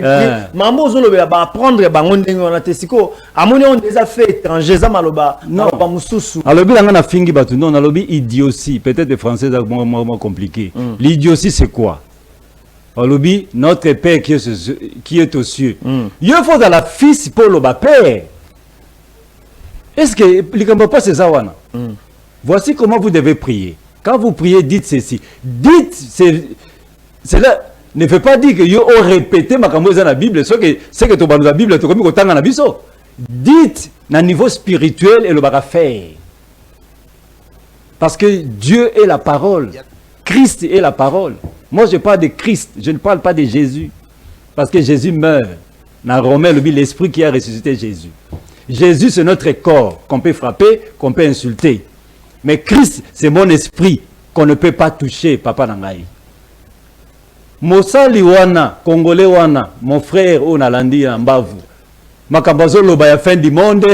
maman ozolobela ba apprendre bango ndenge wana te siko amoni on déjà fait étranger za maloba ba mususu. Alobi langa na fingi batu non alobi idiotie, peut-être les français c'est moins compliqué. L'idiotie c'est quoi? Alobi notre père qui est aux cieux. Il faut dans la fils pour le père. Est-ce que likambo pas c'est ça wana? Voici comment vous devez prier. Quand vous priez, dites ceci. Dites, cela ne veut pas dire que vous répétez ma dans la Bible. C'est que tu as la Bible, tu as la Bible. Dites, à niveau spirituel, et le va faire. Parce que Dieu est la parole. Christ est la parole. Moi, je parle de Christ. Je ne parle pas de Jésus. Parce que Jésus meurt. Dans Romains, l'esprit qui a ressuscité Jésus. Jésus, c'est notre corps qu'on peut frapper, qu'on peut insulter. Mais Christ, c'est mon esprit qu'on ne peut pas toucher, Papa Nangaï. Mosali wana, Congolais wana, mon frère Onalandi Mbavu. Makambazo loba fin du monde,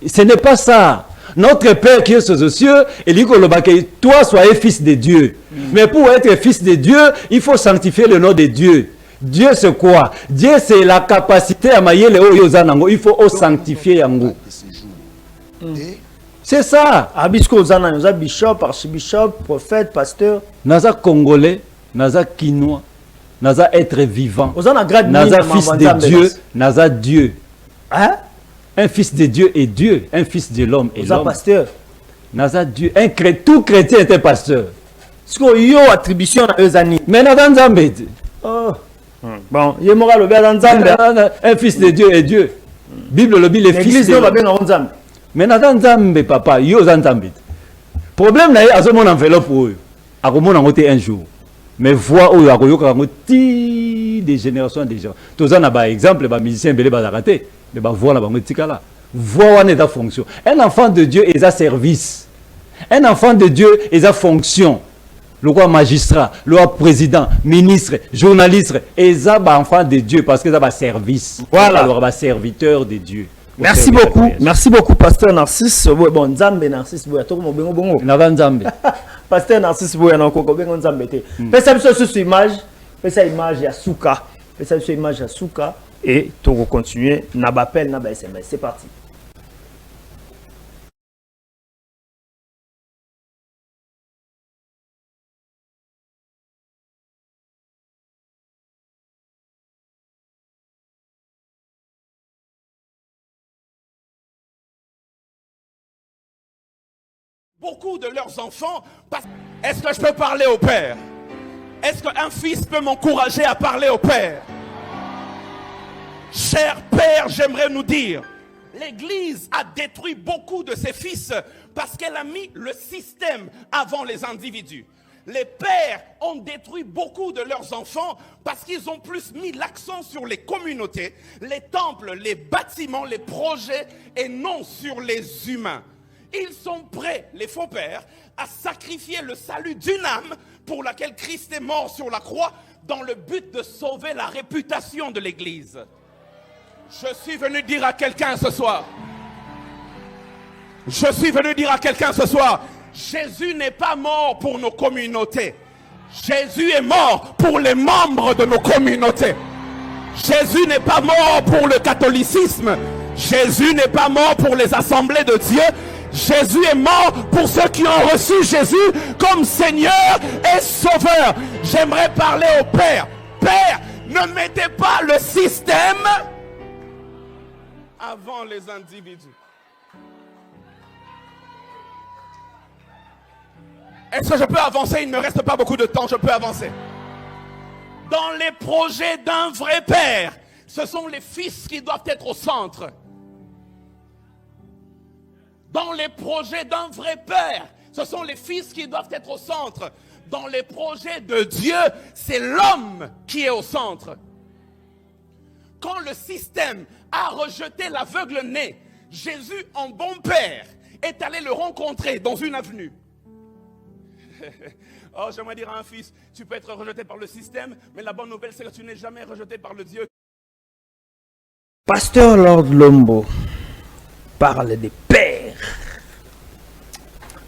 ce n'est pas ça. Notre Père qui est aux cieux, il dit que toi sois fils de Dieu. Mais pour être fils de Dieu, il faut sanctifier le nom de Dieu. Dieu c'est quoi? Dieu c'est la capacité à mailler les hauts yozanango. Il faut sanctifier yango. C'est ça. Abisco Zana, nous avons bishop, archibishop, prophète, pasteur. Naza Congolais, Naza Kinois, Naza être vivant. Naza fils de Dieu, Naza Dieu. Hein? Un fils de Dieu est Dieu, un fils de l'homme est l'homme. Pasteur. Naza Dieu, tout chrétien est un pasteur. Ce qu'on y a attribution à eux années. Mais Naza Nzambe. Oh. Bon, il est moral au Nzambe. Un fils de Dieu est Dieu. Bible le dit les fils de Dieu. Mais Nathan Nzambe papa, yo Nzambe. Problème na azo mon enveloppe oyo. Akomona ngote un jour. Mais voix oyo akoyoka ngo ti des générations déjà. Toza na ba exemple ba musicien belé ba raté, mais ba voix la ba ngotikala. Voix wana est fonction. Un enfant de Dieu est à service. Un enfant de Dieu est à fonction. Le roi magistrat, le roi président, ministre, journaliste, est à enfant de Dieu parce que ça va service. Voilà, alors va serviteur de Dieu. Merci beaucoup, Pasteur Narcisse. Bon, Nzambe Narcisse, boya to mo bengo bongo. Nzambe. Pasteur Narcisse boya na ko bengo Nzambe te. Pesa biso sur image, pesa image ya Souka, pesa biso image ya Souka et to continuer na bapel na ba SMS. C'est parti. Beaucoup de leurs enfants. Est-ce que je peux parler au Père? Est-ce qu'un fils peut m'encourager à parler au Père? Cher Père, j'aimerais nous dire l'Église a détruit beaucoup de ses fils parce qu'elle a mis le système avant les individus. Les pères ont détruit beaucoup de leurs enfants parce qu'ils ont plus mis l'accent sur les communautés, les temples, les bâtiments, les projets et non sur les humains. Ils sont prêts, les faux pères, à sacrifier le salut d'une âme pour laquelle Christ est mort sur la croix dans le but de sauver la réputation de l'Église. Je suis venu dire à quelqu'un ce soir, Jésus n'est pas mort pour nos communautés. Jésus est mort pour les membres de nos communautés. Jésus n'est pas mort pour le catholicisme. Jésus n'est pas mort pour les assemblées de Dieu. Jésus est mort pour ceux qui ont reçu Jésus comme Seigneur et Sauveur. J'aimerais parler au Père. Père, ne mettez pas le système avant les individus. Est-ce que je peux avancer? Il ne me reste pas beaucoup de temps, je peux avancer. Dans les projets d'un vrai père, ce sont les fils qui doivent être au centre. Dans les projets d'un vrai père, ce sont les fils qui doivent être au centre. Dans les projets de Dieu, c'est l'homme qui est au centre. Quand le système a rejeté l'aveugle-né, Jésus, en bon père, est allé le rencontrer dans une avenue. Oh, j'aimerais dire à un fils, tu peux être rejeté par le système, mais la bonne nouvelle, c'est que tu n'es jamais rejeté par le Dieu. Pasteur Lord Lombo parle des pères.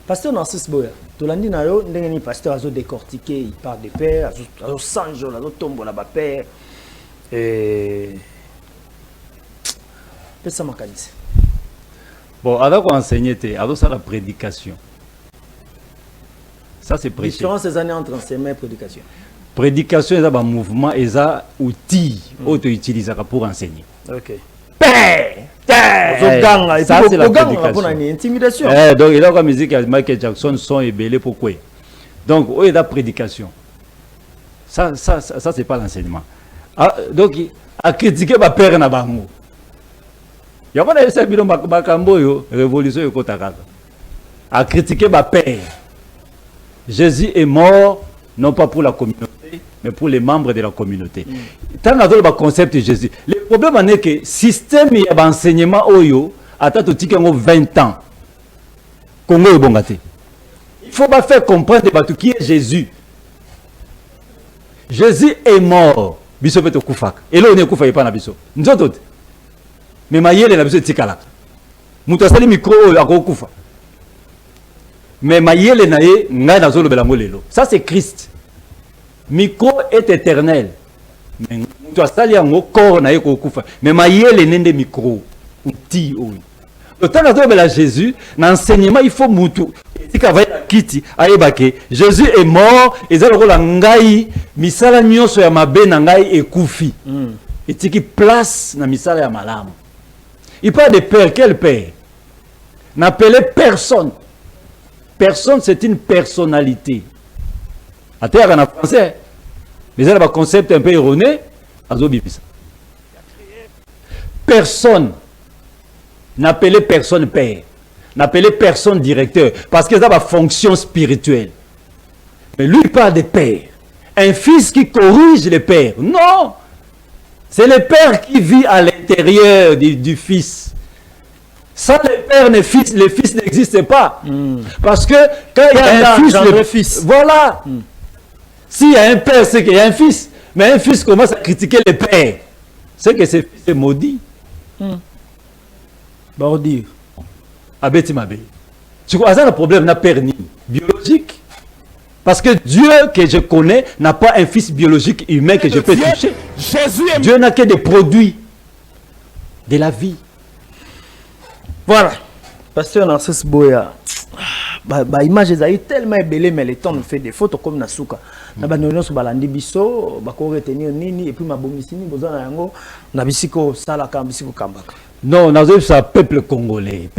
Pasteur Narcisse Boya, tu l'as dit, le pasteur a décortiqué, il parle des pères, il a sanjo, il a tombo là-bas, père. Ça m'a calissé. Bon, alors qu'on enseigne, alors ça la prédication. Ça c'est prêcher. Différence ces années entre enseignement et prédication. Prédication est un mouvement, est un outil que tu utilises pour enseigner. Ok. Père, ça c'est la prédication. Donc il y a la musique avec Michael Jackson, son et belé pourquoi. Donc il y a la prédication. Ça c'est pas l'enseignement. Donc à critiquer ma père na bango. Il y a pas de ça bilo makambo yo révolution yo kotakaka. À critiquer ma père. Jésus est mort non pas pour la communauté, mais pour les membres de la communauté. Tant que le concept de Jésus, le problème est que le système d'enseignement oyo attend 20 ans. Congo est bon gâté. Il faut pas faire comprendre qui est Jésus. Jésus est mort. Biso peut kufak. Et là on est kufak pas na biso. Nous autres. Mais mayele na biso tikala. Mutu asali micro akokufa. Mais mayele na ye ngai nazolo belango lelo. Ça c'est Christ. Micro est éternel. Mais mutu asali yango corps na ye kokufa. Mais mayele nende micro outil oyo. Le temps nazolo bela Jésus, l'enseignement il faut mutu tika va kiti ayebake. Jésus est mort et ça lokola ngai misala nyonso ya mabe na ngai ekufi. Et tiki place na misala ya malamu. Il parle de père, quel père? N'appelez personne. Personne, c'est une personnalité. À terre, en français, mais il y a un concept un peu erroné. Personne. N'appelez personne père. N'appelez personne directeur. Parce que ça a une fonction spirituelle. Mais lui, il parle de père. Un fils qui corrige le père. Non! C'est le père qui vit à l'intérieur du fils. Sans le père, le fils n'existe pas. Parce que quand il y a un fils, voilà. S'il y a un père, c'est qu'il y a un fils. Mais un fils commence à critiquer le père. C'est que ce fils est maudit. Bordir. Abeti Mabé. Tu vois, ça le problème n'a père ni biologique. Parce que Dieu que je connais n'a pas un fils biologique humain que je peux toucher. Dieu n'a que des produits de la vie. Voilà. Pasteur Narcisse Boya. Image est tellement belle, mais le temps nous fait des photos comme Nasuka. Na banyono so balandi biso, bako retenir nini et puis ma bomisini bozana yango na bisiko sala ka bisiko kambaka. Non, nous sommes peuple congolais.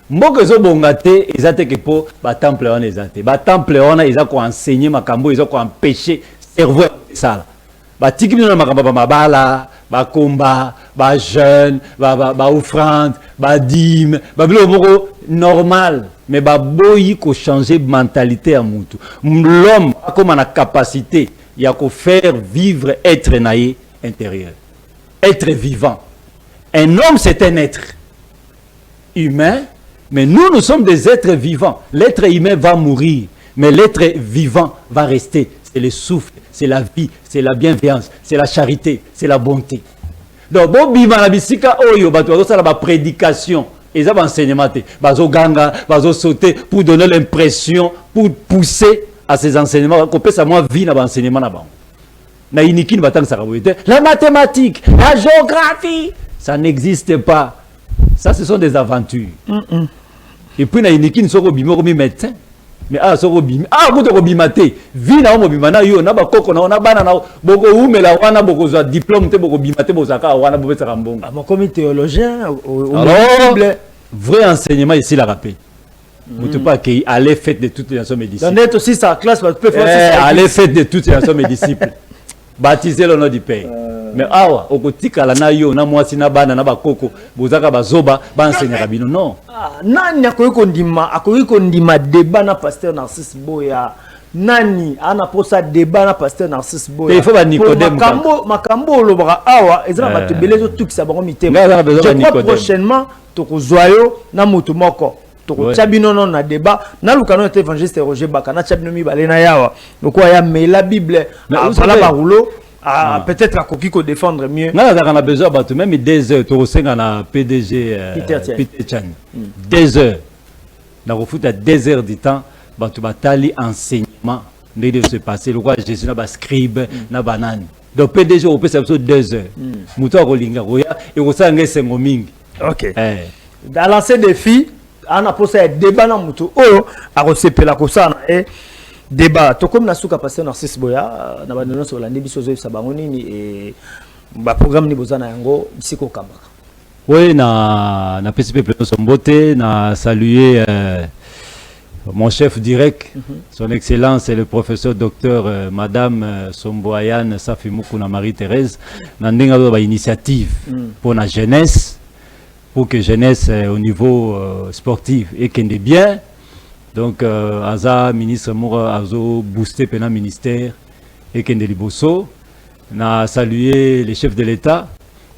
Mboka zo bongate ezate ke po ba temple on ezate. Ba temple on a ko enseigner makambo, ils ont ko empêcher cerveau ça. Ba tiki na makambo ba mabala, ba komba, ba jeûne, ba offrande, ba dîme, ba bilo normal, mais ba boyi ko changer mentalité à mutu. L'homme a comme la capacité il y a qu'à faire vivre être naïe intérieur, être vivant. Un homme c'est un être humain, mais nous sommes des êtres vivants. L'être humain va mourir, mais l'être vivant va rester. C'est le souffle, c'est la vie, c'est la bienveillance, c'est la charité, c'est la bonté. Donc, bon, bima na bisika oyo bato ça la prédication, et ça enseignement, bazo ganga, bazo sauter pour donner l'impression, pour pousser à ces enseignements, qu'on peut savoir vie dans l'enseignement là-bas. Na iniki batang saraboite, la mathématique, la géographie, ça n'existe pas. Ça, ce sont des aventures. Et puis na iniki ni soko bimo comme médecin. Mais ah soko bimi, ah ko to bimate, vie na mo bimana yo na ba koko na bana na boko umela wana boko za diplôme te boko bimate bozaka wana bo betsa mbongo. Mon comme théologien alors vrai enseignement ici la rappel. Vous ne pas qu'il allait faire de toutes les nations mes disciples. D'être aussi sa classe, tu peux faire allez faire de toutes les nations mes disciples. Baptiser le nom du Père. Mais awa, au kotika la na yo na mwasi na bana na bakoko, bozaka bazoba, ba enseigner rabino non. Nani akoki kondima débat na pasteur Narcisse Boya. Nani ana posa débat na pasteur Narcisse Boya. Il faut ba Nicodème. Makambo lobra awa, ezala batebele zo tukisa bango mitema. Je crois prochainement tokozwayo na mutu moko. Tchabino non na débat na lukano était évangéliste Roger Baka na tchabino mi balena yawa donc ya mais la Bible voilà baroulo peut-être à koki ko défendre mieux na on a besoin ba même 2 heures to senga na PDG Peter Chan 2 heures na refuta 2 heures du temps ba tu batali enseignement de se passer le roi Jésus na ba scribe na banane donc PDG au peut ça 2 heures muto ko linga roya et ko sanga sengo mingi. OK dans lancer défi on a posé un débat dans mutu oh a resepela ko ça et débat to comme na suka passer Narcisse Boya na bandono so la ndibiso zo sa bango nini et ba programme ni bozana yango bisiko kambaka. Oui na PCP plutôt son beauté na saluer mon chef direct son excellence le professeur docteur madame Somboyane Safimuku na Marie-Thérèse na ndenga ba initiative pour la jeunesse. Pour que jeunesse au niveau sportif et qu'elle est bien. Donc, Aza, ministre Moura, Azo, boosté pendant ministère et qu'elle est liboso. Na salué les chefs de l'État.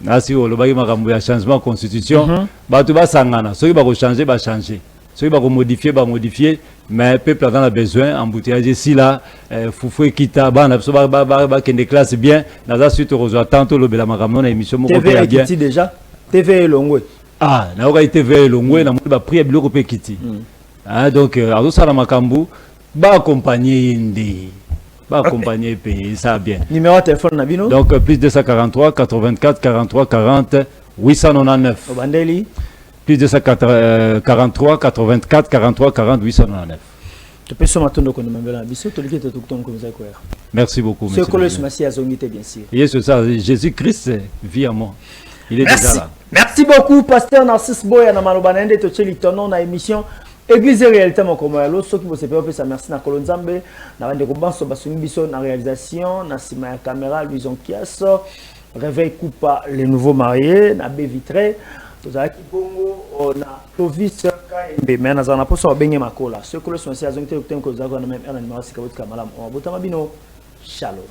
Na si on a changement de constitution. Bah tout va s'engana. Ceux qui vont changer, va changer. Ceux qui vont modifier, va modifier. Mais le peuple a besoin. Embouteillage ici là, Foufoué Kita, bah qu'elle classe bien. Naza suite aux tantôt le bela maramon émission. TV bien déjà. TV Longwe. Ah, na oka TV Longwe na ba prier biloko pe kiti. Ah donc azo sala makambu ba accompagner indi. Ba accompagner pe ça bien. Numéro de téléphone na bino. Donc plus 243 84 43 40 899. Obandeli plus 243 84 43 40 899. Tu peux se matondo ko mbela biso to likete to kutongo ko zaiko. Merci beaucoup monsieur. Ce que le masi azongite bien sûr. Yes ça Jésus-Christ vit en moi. Il est déjà là. Merci beaucoup, Pasteur Narcisse Boya na malobanende to cheli tonon na émission Église réalité mon comme lo so ki bo sepe pe sa merci na kolonzambe na bande ko banso basumi biso na réalisation na sima ya caméra Louison Kiaso réveil coupa les nouveaux mariés na baie vitrée to za ki bongo na Clovis Kaembe mais na za na poso benye makola ce que le son si azongite ko tenko za ko na même na numéro sikabot kamalam on botama bino shalom.